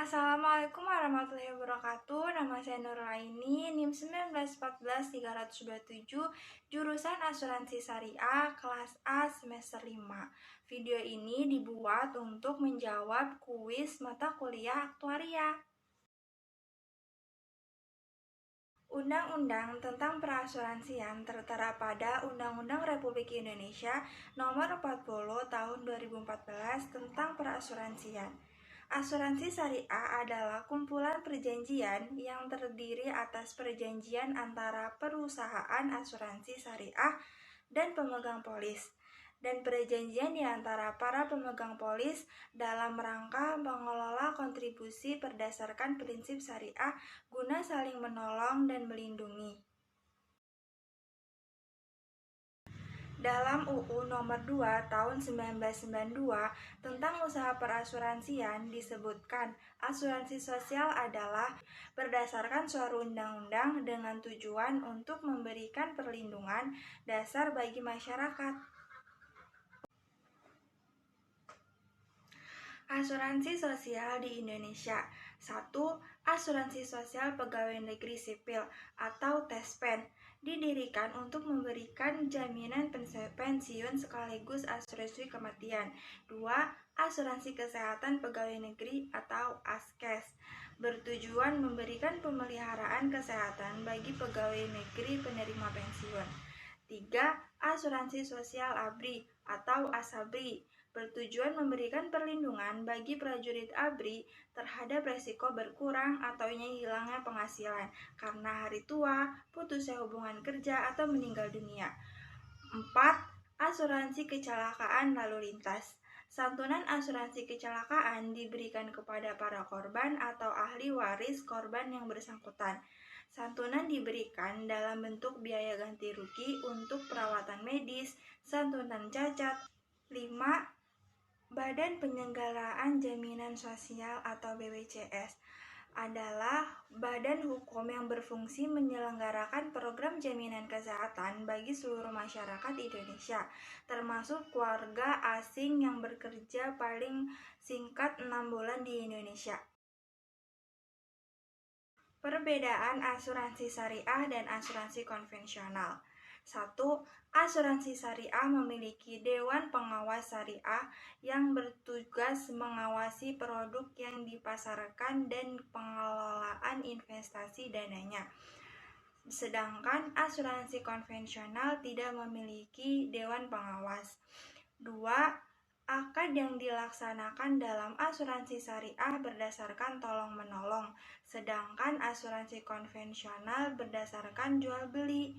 Assalamualaikum warahmatullahi wabarakatuh. Nama saya Nuraini, NIM 1914327, jurusan Asuransi Syariah, kelas A semester 5. Video ini dibuat untuk menjawab kuis mata kuliah aktuaria. Undang-Undang tentang Perasuransian tertera pada Undang-Undang Republik Indonesia Nomor 40 Tahun 2014 tentang Perasuransian. Asuransi syariah adalah kumpulan perjanjian yang terdiri atas perjanjian antara perusahaan asuransi syariah dan pemegang polis, dan perjanjian di antara para pemegang polis dalam rangka mengelola kontribusi berdasarkan prinsip syariah guna saling menolong dan melindungi. Dalam UU Nomor 2 Tahun 1992 tentang usaha perasuransian disebutkan asuransi sosial adalah berdasarkan suatu undang-undang dengan tujuan untuk memberikan perlindungan dasar bagi masyarakat. Asuransi sosial di Indonesia. 1. Asuransi sosial pegawai negeri sipil atau TESPEN didirikan untuk memberikan jaminan pensiun sekaligus asuransi kematian. 2. Asuransi kesehatan pegawai negeri atau ASKES bertujuan memberikan pemeliharaan kesehatan bagi pegawai negeri penerima pensiun. 3. Asuransi sosial ABRI atau ASABRI bertujuan memberikan perlindungan bagi prajurit ABRI terhadap resiko berkurang atau hilangnya penghasilan karena hari tua, putusnya hubungan kerja, atau meninggal dunia. 4. Asuransi kecelakaan lalu lintas. Santunan asuransi kecelakaan diberikan kepada para korban atau ahli waris korban yang bersangkutan. Santunan diberikan dalam bentuk biaya ganti rugi untuk perawatan medis, santunan cacat. 5. Badan Penyelenggaraan Jaminan Sosial atau BPJS adalah badan hukum yang berfungsi menyelenggarakan program jaminan kesehatan bagi seluruh masyarakat Indonesia, termasuk keluarga asing yang bekerja paling singkat 6 bulan di Indonesia. Perbedaan asuransi syariah dan asuransi konvensional. 1. Asuransi syariah memiliki Dewan Pengawas Syariah yang bertugas mengawasi produk yang dipasarkan dan pengelolaan investasi dananya. Sedangkan asuransi konvensional tidak memiliki Dewan Pengawas. 2. Akad yang dilaksanakan dalam asuransi syariah berdasarkan tolong-menolong, sedangkan asuransi konvensional berdasarkan jual-beli.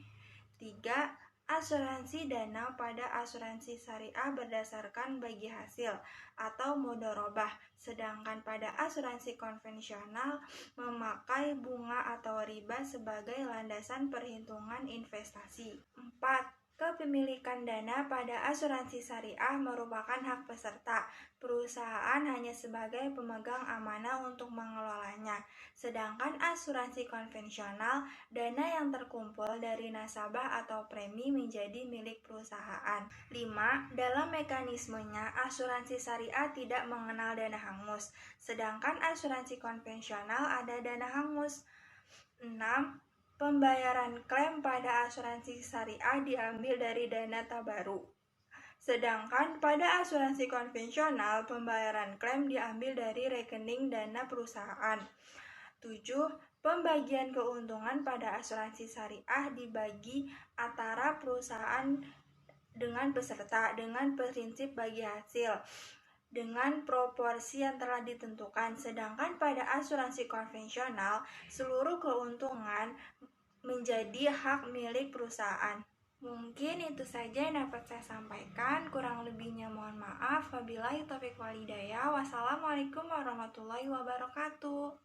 3. Asuransi dana pada asuransi syariah berdasarkan bagi hasil atau mudharabah, sedangkan pada asuransi konvensional memakai bunga atau riba sebagai landasan perhitungan investasi. 4. Kepemilikan dana pada asuransi syariah merupakan hak peserta. Perusahaan hanya sebagai pemegang amanah untuk mengelolanya. Sedangkan asuransi konvensional, dana yang terkumpul dari nasabah atau premi menjadi milik perusahaan. 5. Dalam mekanismenya, asuransi syariah tidak mengenal dana hangus, sedangkan asuransi konvensional ada dana hangus. 6. Pembayaran klaim pada asuransi syariah diambil dari dana tabaruk, sedangkan pada asuransi konvensional pembayaran klaim diambil dari rekening dana perusahaan. 7. Pembagian keuntungan pada asuransi syariah dibagi antara perusahaan dengan peserta dengan prinsip bagi hasil dengan proporsi yang telah ditentukan, sedangkan pada asuransi konvensional seluruh keuntungan menjadi hak milik perusahaan. Mungkin itu saja yang dapat saya sampaikan, kurang lebihnya mohon maaf. Wabillahi taufiq wal hidayah. Wassalamualaikum warahmatullahi wabarakatuh.